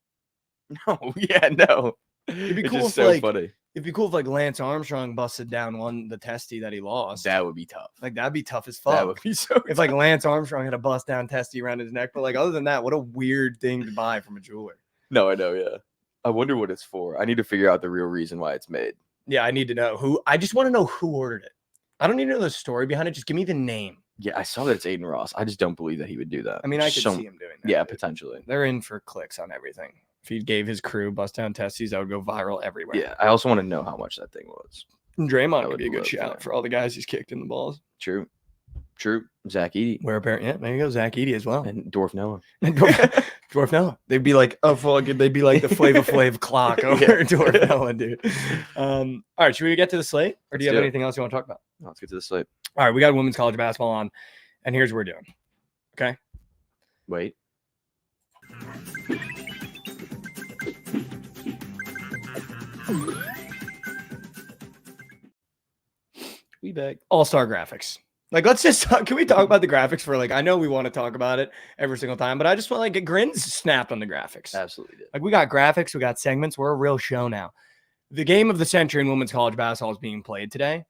S2: No, yeah, no.
S1: It'd be
S2: It's
S1: cool
S2: just
S1: if
S2: so
S1: like
S2: funny.
S1: it'd be cool if like Lance Armstrong busted down the testy that he lost.
S2: That would be tough.
S1: Like that'd be tough as
S2: That
S1: fuck.
S2: would be so.
S1: If like Lance Armstrong had a bust down testy around his neck, but like other than that, what a weird thing to buy from a jeweler.
S2: No, I know. Yeah, I wonder what it's for. I need to figure out the real reason why it's made.
S1: Yeah, I need to know who. I just want to know who ordered it. I don't need to know the story behind it. Just give me the name.
S2: Yeah, I saw that it's Aiden Ross. I just don't believe that he would do that.
S1: I mean, I could
S2: So-
S1: see him doing that.
S2: Yeah,
S1: dude.
S2: potentially.
S1: They're in for clicks on everything. If he gave his crew bust down testes, that would go viral everywhere.
S2: Yeah, I also want to know how much that thing was.
S1: And Draymond
S2: I
S1: would
S2: would
S1: be a good
S2: love
S1: shout
S2: that.
S1: for all the guys he's kicked in the balls.
S2: True. Zach Edey
S1: Where apparently, yeah, there you go, Zach Edey as well.
S2: and Dwarf Noah.
S1: And Dwarf Noah. They'd be like, oh fuck, they'd be like the Flava Flav clock over
S2: Yeah.
S1: Dwarf Noah, dude. All right, should we get to the slate, or do you
S2: Let's
S1: have
S2: do it.
S1: anything else you want to talk about?
S2: Let's get to the slate.
S1: All right, we got women's college basketball on, and here's what we're doing. Okay.
S2: Wait.
S1: We back. All-star graphics. Like, let's just talk. Can we talk about the graphics for like? I know we want to talk about it every single time, but I just want like grins snapped on the graphics.
S2: Absolutely did.
S1: Like we got graphics, we got segments. We're a real show now. The game of the century in women's college basketball is being played today,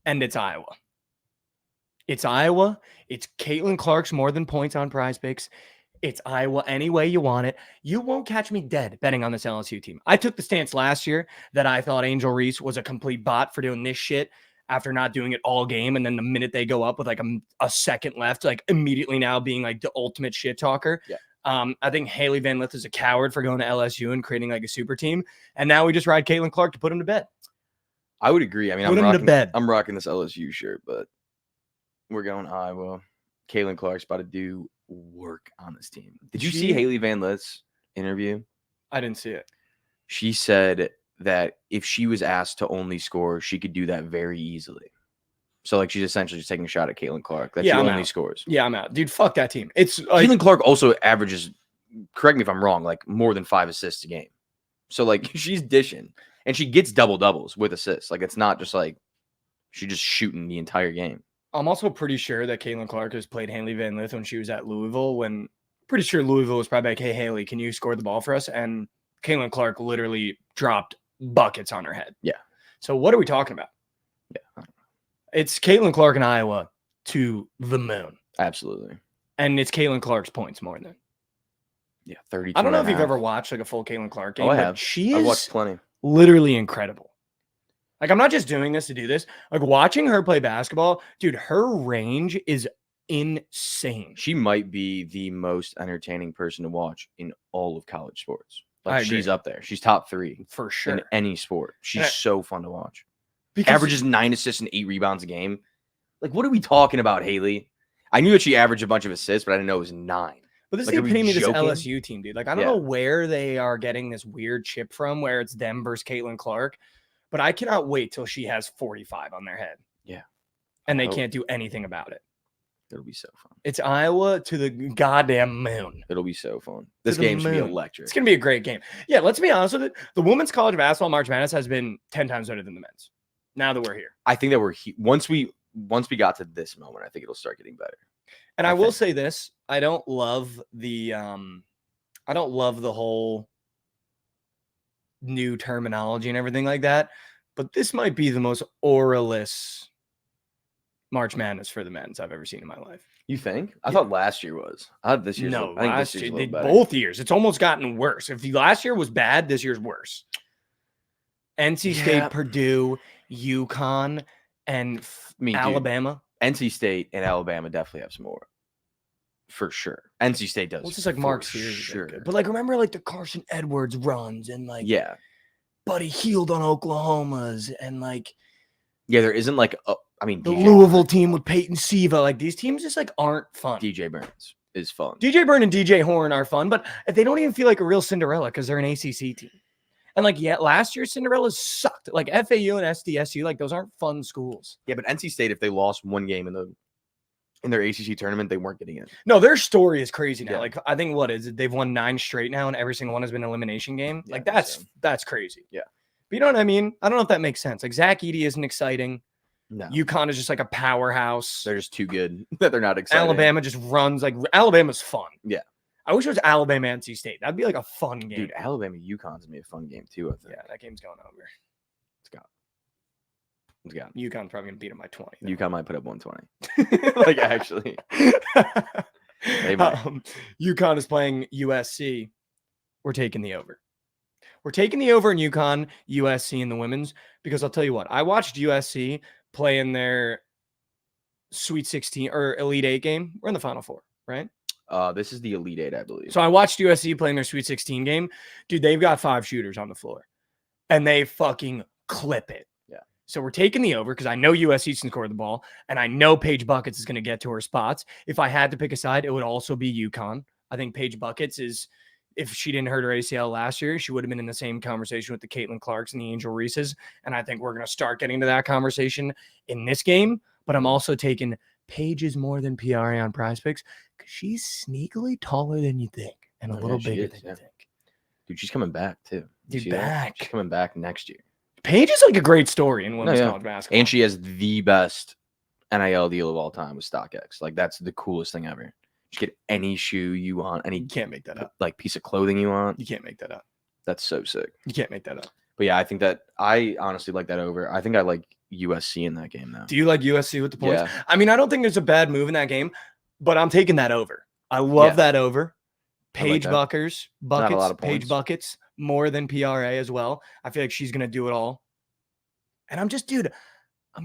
S1: and it's Iowa. It's Iowa. It's Caitlin Clark's more than points on Prize Picks. It's Iowa any way you want it. You won't catch me dead betting on this LSU team. I took the stance last year that I thought Angel Reese was a complete bot for doing this shit after not doing it all game. And then the minute they go up with like a second left, like immediately now being like the ultimate shit talker.
S2: Yeah.
S1: I think Haley Van Lith is a coward for going to LSU and creating like a super team. And now we just ride Caitlin Clark to put him to bed.
S2: I would agree. I mean,
S1: Put him to bed.
S2: I'm rocking this LSU shirt, but we're going Iowa. Caitlin Clark's about to do work on this team. Did you see Haley Van Lith's interview?
S1: I didn't see it.
S2: She said that if she was asked to only score, she could do that very easily. So, like, she's essentially just taking a shot at Caitlin Clark. That
S1: Yeah,
S2: she
S1: I'm
S2: only
S1: out.
S2: scores.
S1: Yeah, I'm out. Dude, fuck that team. It's like,
S2: Caitlin Clark also averages, correct me if I'm wrong, like more than 5 assists a game. So, like, she's dishing. And she gets double-doubles with assists. Like, it's not just like she's just shooting the entire game.
S1: I'm also pretty sure that Caitlin Clark has played Haley Van Lith when she was at Louisville. When pretty sure Louisville was probably like, "Hey Haley, can you score the ball for us?" And Caitlin Clark literally dropped buckets on her head.
S2: Yeah.
S1: So what are we talking about?
S2: Yeah.
S1: It's Caitlin Clark and Iowa to the moon,
S2: Absolutely.
S1: and it's Caitlin Clark's points more than.
S2: Yeah, 32.
S1: I don't know if you've ever watched like a full Caitlin Clark game.
S2: Oh, I
S1: but
S2: have.
S1: She
S2: I've watched
S1: is
S2: plenty.
S1: literally incredible. Like, I'm not just doing this to do this. Like, watching her play basketball, dude, her range is insane.
S2: She might be the most entertaining person to watch in all of college sports.
S1: I
S2: Like,
S1: agree.
S2: she's up there. She's top 3
S1: For sure.
S2: in any sport. She's
S1: Yeah.
S2: so fun to watch.
S1: Because
S2: Averages 9 assists and 8 rebounds a game. Like, what are we talking about, Haley? I knew that she averaged a bunch of assists, but I didn't know it was 9.
S1: But this
S2: Like,
S1: is
S2: are
S1: the
S2: we
S1: epitome of this
S2: joking?
S1: LSU team, dude. Like, I don't
S2: Yeah.
S1: know where they are getting this weird chip from, where it's them versus Caitlin Clark, but I cannot wait till she has 45 on their head.
S2: Yeah.
S1: and they
S2: Oh.
S1: can't do anything about it.
S2: It'll be so fun.
S1: It's Iowa to the goddamn moon.
S2: It'll be so fun. This
S1: the
S2: game should be
S1: moon.
S2: electric.
S1: It's going to be a great game. Yeah, let's be honest with it. The women's college basketball March Madness has been 10 times better than the men's. Now that we're here.
S2: I think that once we got to this moment, I think it'll start getting better.
S1: And I will say this, I don't love the whole new terminology and everything like that, but this might be the most oralist March Madness for the men's I've ever seen in my life.
S2: You think? I thought last year was. I thought this year's.
S1: No,
S2: I think
S1: last
S2: this year's
S1: year,
S2: a little better.
S1: both years. It's almost gotten worse. If the last year was bad, this year's worse. NC State, Purdue, UConn, and Alabama.
S2: Dude, NC State and Alabama definitely have some more. For sure. NC State does.
S1: Well, it's just like Mark Sears. Sure. But like, remember like the Carson Edwards runs and like Buddy Hield on Oklahoma's and like.
S2: Yeah, there isn't like the
S1: Louisville team with Peyton Siva. Like these teams just like aren't fun.
S2: DJ Burns is fun.
S1: DJ Burns and DJ Horn are fun, but they don't even feel like a real Cinderella because they're an ACC team. And like, last year's Cinderellas sucked. Like FAU and SDSU, like those aren't fun schools.
S2: Yeah, but NC State, if they lost one game in their ACC tournament, they weren't getting in.
S1: No, their story is crazy now.
S2: Yeah.
S1: Like I think they've won 9 straight now, and every single one has been an elimination game.
S2: Yeah,
S1: like that's crazy.
S2: Yeah,
S1: but you know what I mean? I don't know if that makes sense. Like Zach Edey isn't exciting.
S2: No,
S1: UConn is just like a powerhouse.
S2: They're just too good that they're not exciting.
S1: Alabama just runs like Alabama's fun.
S2: Yeah.
S1: I wish it was Alabama NC State. That'd be like a fun game.
S2: Dude, Alabama UConn's gonna be a fun game too, I think.
S1: Yeah, that game's going over.
S2: It's got.
S1: UConn's probably gonna beat them by 20.
S2: UConn might put up 120. Like actually. They might.
S1: UConn is playing USC. We're taking the over. We're taking the over in UConn, USC in the women's, because I'll tell you what, I watched USC play in their Sweet 16 or Elite 8 game. We're in the Final Four, right?
S2: This is the Elite 8, I believe.
S1: So I watched USC playing their Sweet 16 game. Dude, they've got 5 shooters on the floor, and they fucking clip it.
S2: Yeah. So
S1: we're taking the over because I know USC can score the ball, and I know Paige Buckets is going to get to her spots. If I had to pick a side, it would also be UConn. I think Paige Buckets is, if she didn't hurt her ACL last year, she would have been in the same conversation with the Caitlin Clarks and the Angel Reeses. And I think we're going to start getting to that conversation in this game. But I'm also taking Paige's more than PRA on Prize Picks because she's sneakily taller than you think and a little bigger than you think.
S2: Dude, she's coming back too.
S1: Dude, back.
S2: She's coming back next year.
S1: Paige is like a great story in women's college basketball.
S2: And she has the best NIL deal of all time with StockX. Like that's the coolest thing ever. You get any shoe you want,
S1: you can't make that up.
S2: Like piece of clothing you want.
S1: You can't make that up.
S2: That's so sick.
S1: You can't make that up.
S2: But yeah, I think that I honestly like that over. I think I like USC in that game now.
S1: Do you like USC with the points?
S2: Yeah.
S1: I mean, I don't think there's a bad move in that game, but I'm taking that over. I love that over. Paige Buckets, Paige Buckets, more than PRA as well. I feel like she's going to do it all. And I'm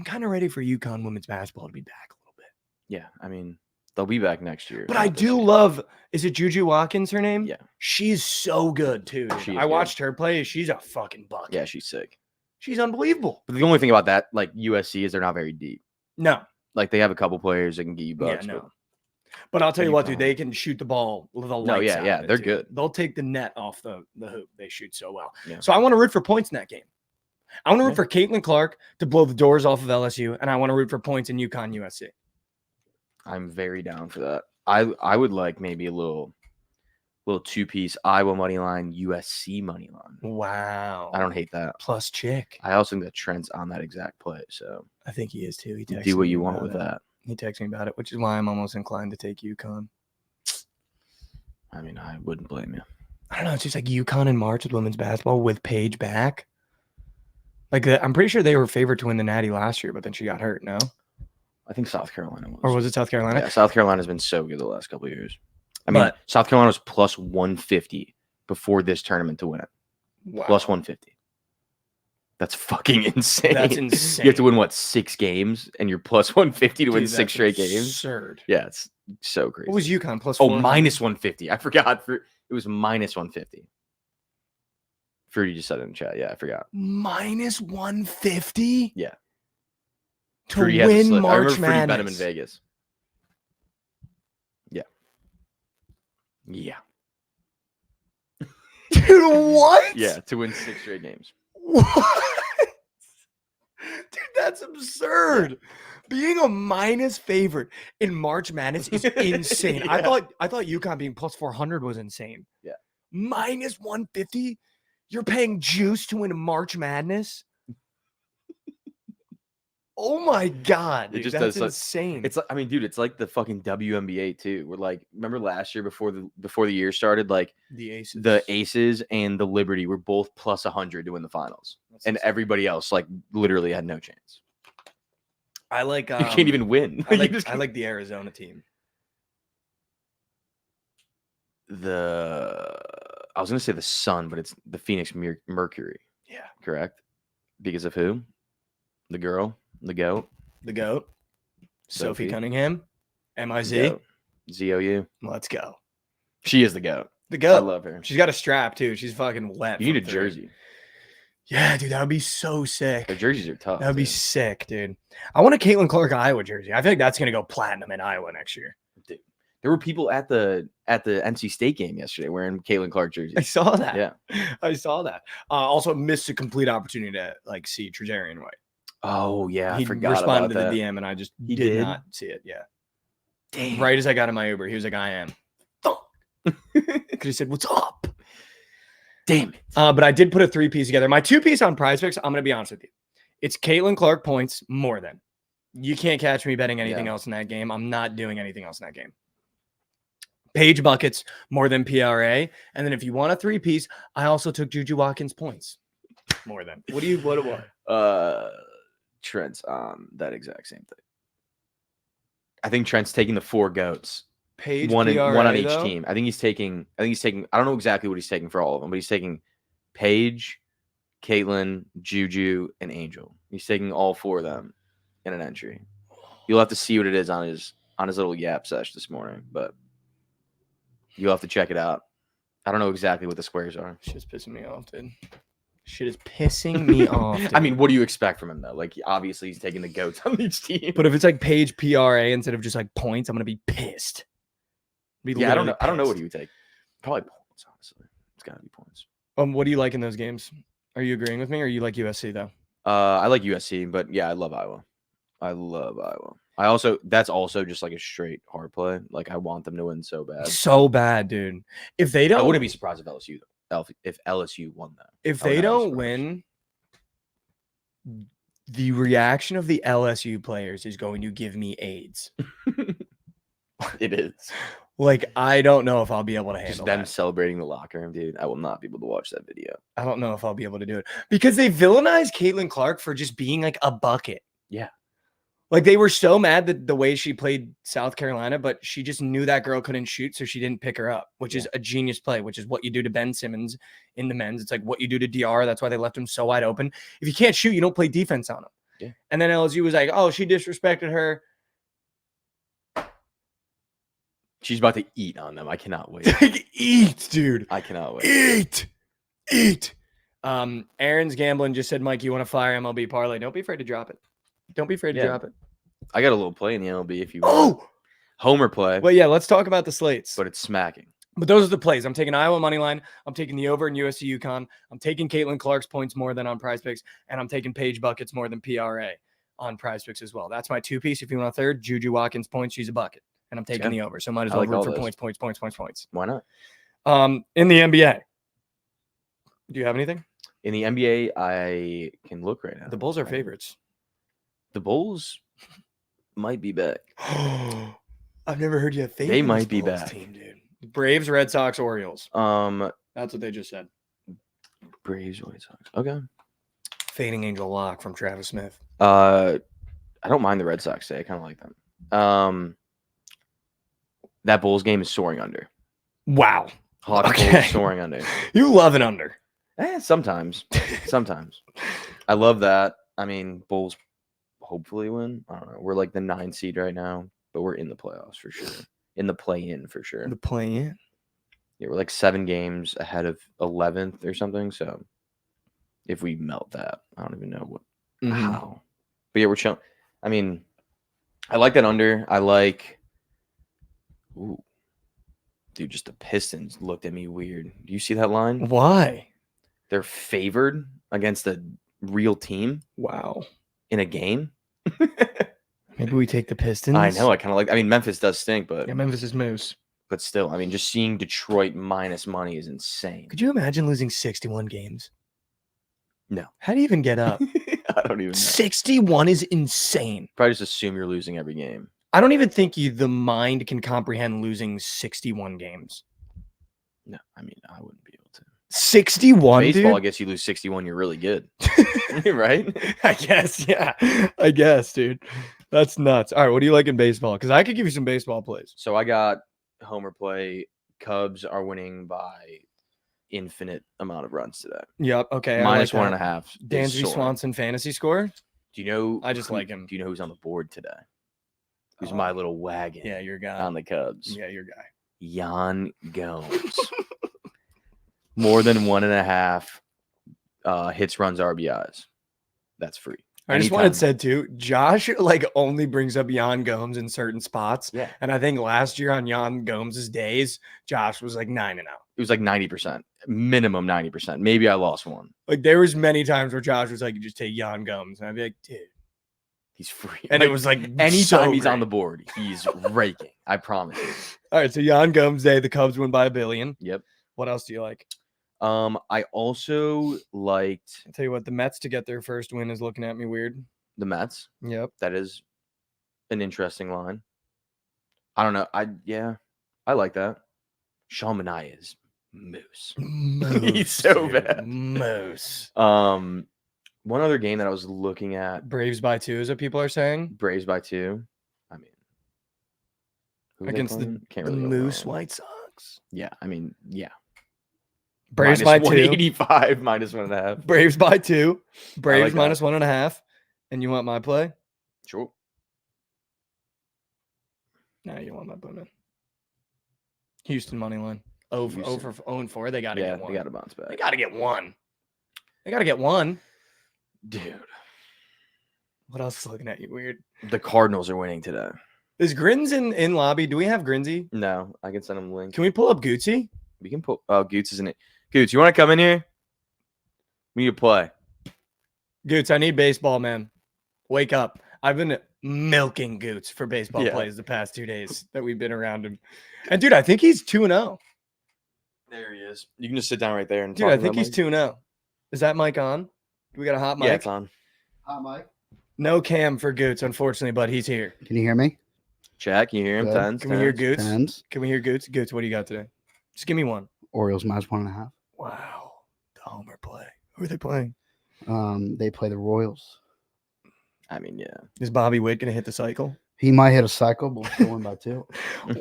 S1: kind of ready for UConn women's basketball to be back a little bit.
S2: Yeah, I mean, they'll be back next year.
S1: But I do love, is it Juju Watkins, her name?
S2: Yeah.
S1: She's so good, too. I watched her play. She's a fucking bucket.
S2: Yeah, she's sick.
S1: She's unbelievable.
S2: But the only thing about that, like USC, is they're not very deep.
S1: No.
S2: Like they have a couple players that can get you bucks.
S1: Yeah, no. But I'll tell you what, dude, they can shoot the ball with a lights out.
S2: Yeah, they're good.
S1: They'll take the net off the hoop. They shoot so well.
S2: Yeah.
S1: So I want to root for points in that game. I want to root for Caitlin Clark to blow the doors off of LSU, and I want to root for points in UConn USC.
S2: I'm very down for that. I would like maybe a little 2-piece Iowa money line, USC money line.
S1: Wow.
S2: I don't hate that.
S1: Plus chick.
S2: I also think that Trent's on that exact play. So
S1: I think he is too. He
S2: do what you want with that.
S1: He texted me about it, which is why I'm almost inclined to take UConn.
S2: I mean, I wouldn't blame you.
S1: I don't know. It's just like UConn in March with women's basketball with Paige back. Like I'm pretty sure they were favored to win the Natty last year, but then she got hurt. No,
S2: I think South Carolina was.
S1: Or was it South Carolina?
S2: Yeah, South Carolina's been so good the last couple of years. I mean, South Carolina was plus 150 before this tournament to win it.
S1: Wow.
S2: Plus 150. That's fucking insane.
S1: That's insane.
S2: You have to win, 6 games, and you're plus 150 to win 6 straight games?
S1: Absurd.
S2: Yeah, it's so crazy.
S1: What was UConn? Plus
S2: 400? Minus 150. I forgot. It was minus 150. Fruity just said it in chat. Yeah, I forgot.
S1: Minus 150?
S2: Yeah.
S1: To win March Madness.
S2: I remember Fruity bet him in Vegas. Yeah. Yeah.
S1: Dude, what?
S2: Yeah, to win 6 straight games.
S1: What? Dude, that's absurd. Being a minus favorite in March Madness is insane. I
S2: Yeah.
S1: thought UConn being plus 400 was insane.
S2: Yeah.
S1: Minus 150? You're paying juice to win March Madness? Oh my God,
S2: It
S1: dude,
S2: just
S1: that's
S2: does such.
S1: insane.
S2: It's like, I mean, dude, it's like the fucking WNBA too. We're like, remember last year before the year started, like the Aces and the Liberty were both plus 100 to win the finals,
S1: That's
S2: and
S1: insane.
S2: everybody else like literally had no chance.
S1: I like
S2: You can't even win.
S1: I
S2: You
S1: like
S2: just
S1: I like the Arizona team.
S2: I was gonna say the Sun, but it's the Phoenix Mercury.
S1: Yeah.
S2: Correct. Because of who? The girl, the goat,
S1: The GOAT. Sophie
S2: Sophie.
S1: Cunningham.
S2: the
S1: MIZ.
S2: goat. ZOU.
S1: Let's go.
S2: She is the goat.
S1: The
S2: I
S1: GOAT.
S2: love her.
S1: She's got a strap too. She's fucking wet.
S2: You need a
S1: from three.
S2: jersey.
S1: Yeah, dude, that would be so sick.
S2: Their jerseys are tough.
S1: That would be
S2: dude.
S1: sick, dude. I want a Caitlin Clark Iowa jersey. I feel like that's gonna go platinum in Iowa next year.
S2: Dude, there were people at the NC State game yesterday wearing Caitlin Clark
S1: I
S2: jerseys.
S1: saw that.
S2: Yeah.
S1: I saw that. Also missed a complete opportunity to like see Trezarian White.
S2: Oh yeah, I
S1: He
S2: forgot
S1: responded
S2: about
S1: to the
S2: that.
S1: DM and I just
S2: He
S1: did
S2: did?
S1: not see it. Yeah.
S2: Dang.
S1: Right as I got in my Uber, he was like, I am. Because he said, what's up?
S2: Damn it.
S1: But I did put a 3-piece together. My 2-piece on Prize Picks, I'm going to be honest with you. It's Caitlin Clark points more than. You can't catch me betting anything else in that game. I'm not doing anything else in that game. Page buckets more than PRA. And then if you want a 3-piece, I also took Juju Watkins points more than. What?
S2: Trent's on that exact same thing. I think Trent's taking the 4 goats.
S1: Page
S2: one
S1: PRA,
S2: on each
S1: though?
S2: team. I think he's taking. I don't know exactly what he's taking for all of them, but he's taking Paige, Caitlin, Juju, and Angel. He's taking all 4 of them in an entry. You'll have to see what it is on his little yap sesh this morning, but you'll have to check it out. I don't know exactly what the squares are.
S1: Shit's pissing me off, dude. Shit is pissing me off. Dude.
S2: I mean, what do you expect from him though? Like, obviously, he's taking the goats on each team.
S1: But if it's like Page PRA instead of just like points, I'm gonna be pissed.
S2: Yeah, I don't know. I don't know what he would take. Probably points, honestly. It's gotta be points.
S1: What do you like in those games? Are you agreeing with me, or you like USC though?
S2: I like USC, but yeah, I love Iowa. I love Iowa. That's also just like a straight hard play. Like, I want them to win so bad.
S1: So bad, dude. If they don't,
S2: I wouldn't be surprised if LSU won that.
S1: If
S2: I would
S1: they
S2: not be
S1: don't
S2: surprised.
S1: win, the reaction of the LSU players is going to give me AIDS.
S2: It is.
S1: Like, I don't know if I'll be able to
S2: Just
S1: handle
S2: them
S1: that.
S2: celebrating the locker room, dude. I will not be able to watch that video.
S1: I don't know if I'll be able to do it because they villainized Caitlin Clark for just being like a bucket.
S2: Yeah.
S1: Like, they were so mad that the way she played South Carolina, but she just knew that girl couldn't shoot, so she didn't pick her up, which is a genius play, which is what you do to Ben Simmons in the men's. It's like what you do to DR. That's why they left him so wide open. If you can't shoot, you don't play defense on him.
S2: Yeah.
S1: And then LSU was like, oh, she disrespected her.
S2: She's about to eat on them. I cannot wait.
S1: Eat, dude.
S2: I cannot wait.
S1: Eat. Aaron's gambling just said, Mike, you want to fire MLB parlay? Don't be afraid to drop it. Don't be afraid to drop it.
S2: I got a little play in the MLB if you want.
S1: Oh,
S2: Homer play.
S1: well, yeah, let's talk about the slates.
S2: But it's smacking.
S1: But those are the plays. I'm taking Iowa money line. I'm taking the over in USC UConn. I'm taking Caitlin Clark's points more than on Prize Picks, and I'm taking Paige buckets more than PRA on Prize Picks as well. That's my 2-piece. If you want a third, Juju Watkins points. She's a bucket, and I'm taking the over. So might as well root for points.
S2: Why not?
S1: In the NBA, do you have anything?
S2: In the NBA, I can look right now.
S1: The Bulls are favorites.
S2: The Bulls might be back.
S1: I've never heard you have faith.
S2: They
S1: in
S2: might
S1: this
S2: be
S1: Bulls
S2: back.
S1: team, dude. Braves, Red Sox, Orioles.
S2: That's
S1: what they just said.
S2: Braves, White Sox. Okay.
S1: Fading Angel lock from Travis Smith.
S2: I don't mind the Red Sox today. I kind of like them. That Bulls game is soaring under.
S1: Wow.
S2: Hawks Bulls soaring under.
S1: You love an under.
S2: Sometimes. I love that. I mean, Bulls hopefully win. I don't know. We're like the 9 seed right now, but we're in the playoffs for sure. In the play-in for sure.
S1: The play-in?
S2: Yeah, we're like 7 games ahead of 11th or something. So if we melt that, I don't even know how. But yeah, we're chilling. I mean, I like that under. I like. Ooh, dude, just the Pistons looked at me weird. Do you see that line?
S1: Why?
S2: They're favored against a real team.
S1: Wow.
S2: in a game.
S1: Maybe we take the Pistons.
S2: I know. I kind of like. I mean, Memphis does stink, but
S1: Yeah, Memphis is Moose.
S2: but still, I mean, just seeing Detroit minus money is insane.
S1: Could you imagine losing 61 games?
S2: No.
S1: How do you even get up?
S2: I don't even know.
S1: 61 is insane.
S2: Probably just assume you're losing every game.
S1: I don't even think the mind can comprehend losing 61 games.
S2: No, I mean, I wouldn't be able to.
S1: 61,
S2: Baseball, I
S1: dude?
S2: guess you lose 61, you're really good. Right?
S1: I guess, yeah. I guess, dude. That's nuts. All right, what do you like in baseball? Because I could give you some baseball plays.
S2: So I got homer play. Cubs are winning by infinite amount of runs today.
S1: Yep, okay.
S2: Minus
S1: I like
S2: 1.5.
S1: Dansby Swanson fantasy score?
S2: Do you know?
S1: I just like him.
S2: Do you know who's on the board today? Who's my little wagon?
S1: Yeah, your guy.
S2: On the Cubs.
S1: Yeah, your guy.
S2: Yan Gomes. More than 1.5 hits, runs, RBIs. That's free.
S1: I just wanted said too, Josh like only brings up Yan Gomes in certain spots.
S2: Yeah.
S1: And I think last year on Yan Gomes' days, Josh was like 9-0.
S2: It was like 90%, minimum 90%. Maybe I lost one.
S1: Like there was many times where Josh was like, you just take Yan Gomes. And I'd be like, dude.
S2: He's free.
S1: And
S2: like,
S1: it was like
S2: anytime he's
S1: great.
S2: on the board, he's raking. I promise you.
S1: All right. So Yan Gomes Day, the Cubs win by $1 billion.
S2: Yep.
S1: What else do you like?
S2: I also liked
S1: I'll tell you what, the Mets to get their first win is looking at me weird.
S2: the Mets.
S1: Yep.
S2: That is an interesting line. I don't know. I like that. Sean Manaea is moose. He's so
S1: dude.
S2: bad.
S1: Moose.
S2: One other game that I was looking at,
S1: Braves by 2 is what people are saying.
S2: Braves by 2. I mean, who are they
S1: Against
S2: playing?
S1: the
S2: Can't really go
S1: Moose
S2: wrong.
S1: White Sox.
S2: Yeah, I mean, yeah.
S1: Braves
S2: Minus
S1: by 2.
S2: 185, minus 1.5.
S1: Braves by 2. Braves
S2: that.
S1: minus 1.5. And you want my play?
S2: Sure.
S1: No, you want my play, man. Houston money line. Over 0-4. They got to get one.
S2: They got to bounce back.
S1: They got to get one. They got to get one.
S2: Dude.
S1: What else is looking at you weird?
S2: The Cardinals are winning today.
S1: Is Grins in lobby? Do we have Grinsy?
S2: No, I can send him a link.
S1: Can we pull up Gucci?
S2: We can pull. Oh, Goots isn't it? Goots, you want to come in here? We need to play.
S1: Goots, I need baseball, man. Wake up. I've been milking Goots for baseball plays the past 2 days that we've been around him. And, dude, I think he's 2-0.
S2: There he is. You can just sit down right there and
S1: dude,
S2: talk
S1: I
S2: to
S1: think
S2: that
S1: he's
S2: mic.
S1: 2-0. Is that mic on? Do we got a hot mic?
S2: Yeah, it's on.
S3: Hot mic.
S1: No cam for Goots, unfortunately, but he's here.
S3: Can you hear me?
S2: Jack, you hear him?
S3: Good.
S2: Tens,
S1: Can we hear
S2: tens.
S1: Goots?
S3: Tens.
S1: Can we hear Goots? Goots, what do you got today? Just give me one.
S3: Orioles minus 1.5.
S1: Wow. The homer play. Who are they playing?
S3: They play the Royals.
S2: I mean, yeah.
S1: Is Bobby Witt going to hit the cycle?
S3: He might hit a cycle, but we'll still win by 2.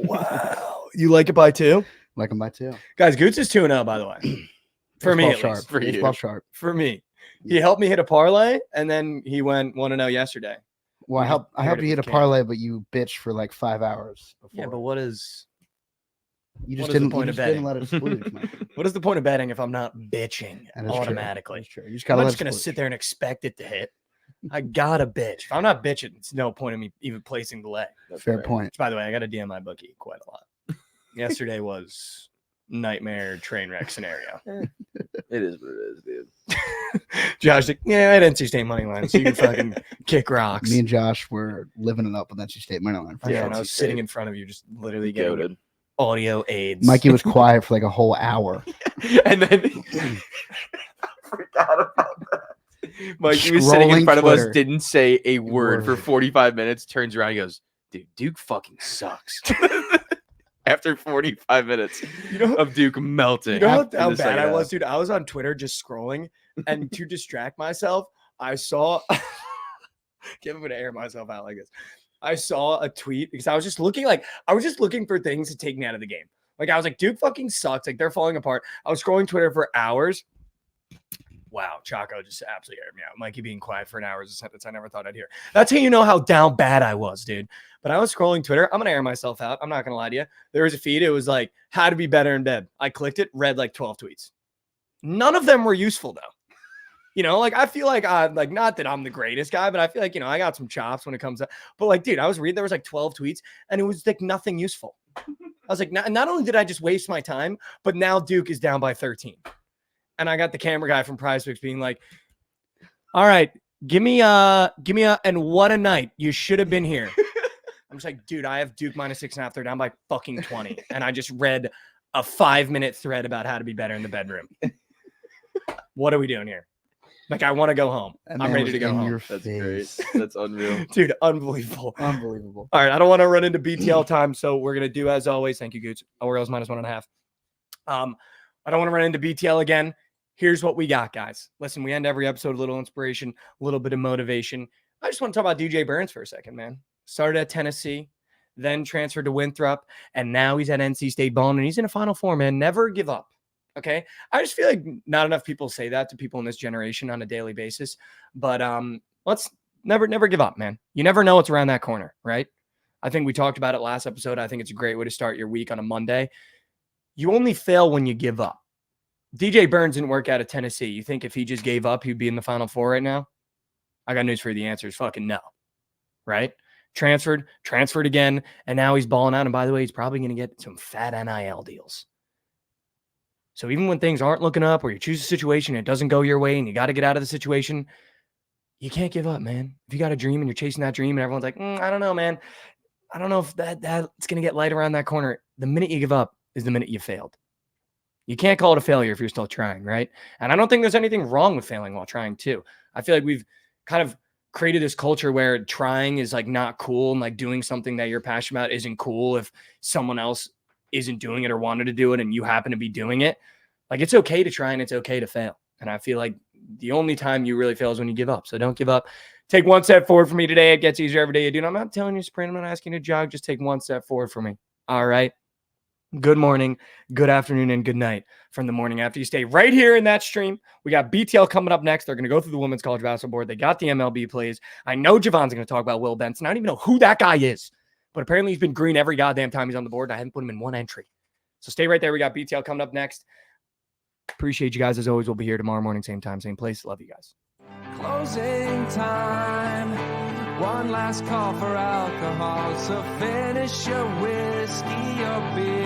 S1: Wow. You like it by 2?
S3: Like him by 2.
S1: Guys, Goots is 2-0, by the way. For me,
S3: Baseball
S1: at
S3: sharp.
S1: least.
S2: For you.
S3: Baseball sharp.
S1: For me. He helped me hit a parlay, and then he went 1-0 yesterday.
S3: Well, I
S1: You
S3: helped
S1: heard it
S3: you hit a
S1: with Cam.
S3: parlay, but you bitched for like 5 hours before.
S1: Yeah, but what is
S3: you
S1: what
S3: just
S1: is the
S3: didn't,
S1: point
S3: you
S1: of
S3: just didn't let
S1: betting?
S3: it splooge, man.
S1: what is the point of betting if I'm not bitching
S3: That is true.
S1: automatically?
S3: That's true. You just
S1: I'm
S3: gotta
S1: not
S3: let
S1: just
S3: it
S1: gonna
S3: splooge.
S1: sit there and expect it to hit. I gotta bitch. If I'm not bitching, it's no point in me even placing the leg.
S2: That's
S3: Fair
S2: right.
S3: point.
S1: Which, by the way, I got to DM my bookie quite a lot. Yesterday was nightmare train wreck scenario.
S2: It is what it is, dude.
S1: Josh like, yeah, I didn't see state money line, so you can fucking kick rocks.
S3: Me and Josh were living it up with NC State money line.
S1: yeah,
S2: Yeah,
S1: and I
S2: NC
S1: was sitting
S2: State.
S1: in front of you, just literally getting
S2: Goated.
S1: audio aids.
S3: Mikey was quiet for like a whole hour.
S2: And then I forgot about that. Mikey was sitting in
S3: Scrolling
S2: front of us,
S3: Twitter.
S2: didn't say a word for
S3: Word.
S2: 45 minutes, turns around and goes, dude, Duke fucking sucks. After 45 minutes
S1: You know,
S2: of Duke melting.
S1: you know how
S2: in the
S1: bad
S2: second
S1: I
S2: half.
S1: was, dude? I was on Twitter just scrolling, and to distract myself, I saw. Can't even air myself out like this. I saw a tweet because I was just looking for things to take me out of the game. Like I was like, Duke fucking sucks. Like they're falling apart. I was scrolling Twitter for hours. Wow, Chaco just absolutely aired me out. Mikey being quiet for an hour is a sentence I never thought I'd hear. That's how you know how down bad I was, dude. But I was scrolling Twitter. I'm gonna air myself out. I'm not gonna lie to you. There was a feed. It was like how to be better in bed. I clicked it, read like 12 tweets. None of them were useful though. You know, like I feel like not that I'm the greatest guy, but I feel like, you know, I got some chops when it comes to, but like, dude, I was reading, there was like 12 tweets and it was like nothing useful. I was like, not only did I just waste my time, but now Duke is down by 13. And I got the camera guy from PrizePicks being like, all right, Give me a, and what a night. You should have been here. I'm just like, dude, I have Duke -6.5. They're down by fucking 20. And I just read a 5-minute thread about how to be better in the bedroom. What are we doing here? Like, I want to go home.
S3: That
S1: I'm
S3: man
S1: ready
S3: was
S1: to go
S3: in
S1: home.
S3: your
S2: That's
S3: face.
S2: great. That's unreal.
S1: Dude, unbelievable.
S3: Unbelievable.
S1: All right, I don't want to run into BTL time, so we're gonna do as always. Thank you, Gooch. Orioles -1.5. I don't want to run into BTL again. Here's what we got, guys. Listen, we end every episode with a little inspiration, a little bit of motivation. I just want to talk about DJ Burns for a second, man. Started at Tennessee, then transferred to Winthrop, and now he's at NC State balling, and he's in a Final Four, man. Never give up. Okay, I just feel like not enough people say that to people in this generation on a daily basis. But let's never give up, man. You never know what's around that corner, right? I think we talked about it last episode. I think it's a great way to start your week on a Monday. You only fail when you give up. DJ Burns didn't work out at Tennessee. You think if he just gave up, he'd be in the Final Four right now? I got news for you. The answer is fucking no, right? Transferred again, and now he's balling out. And by the way, he's probably going to get some fat NIL deals. So even when things aren't looking up or you choose a situation and it doesn't go your way and you got to get out of the situation, you can't give up, man. If you got a dream and you're chasing that dream and everyone's like, I don't know, man. I don't know if that's going to get light around that corner. The minute you give up is the minute you failed. You can't call it a failure if you're still trying, right? And I don't think there's anything wrong with failing while trying too. I feel like we've kind of created this culture where trying is like not cool and like doing something that you're passionate about isn't cool if someone else isn't doing it or wanted to do it and you happen to be doing it. Like, it's okay to try and it's okay to fail. And I feel like the only time you really fail is when you give up. So don't give up. Take one step forward for me today. It gets easier every day you do. And I'm not telling you to sprint. I'm not asking you to jog. Just take one step forward for me. All right. Good morning, good afternoon, and good night from the morning after. You stay right here in that stream. We got BTL coming up next. They're going to go through the women's college basketball board. They got the MLB plays. I know Javon's going to talk about Will Benson. I don't even know who that guy is, but apparently he's been green every goddamn time he's on the board. I haven't put him in one entry. So stay right there. We got BTL coming up next. Appreciate you guys as always. We'll be here tomorrow morning, same time, same place. Love you guys.
S4: Closing time. One last call for alcohol. So finish your whiskey or beer.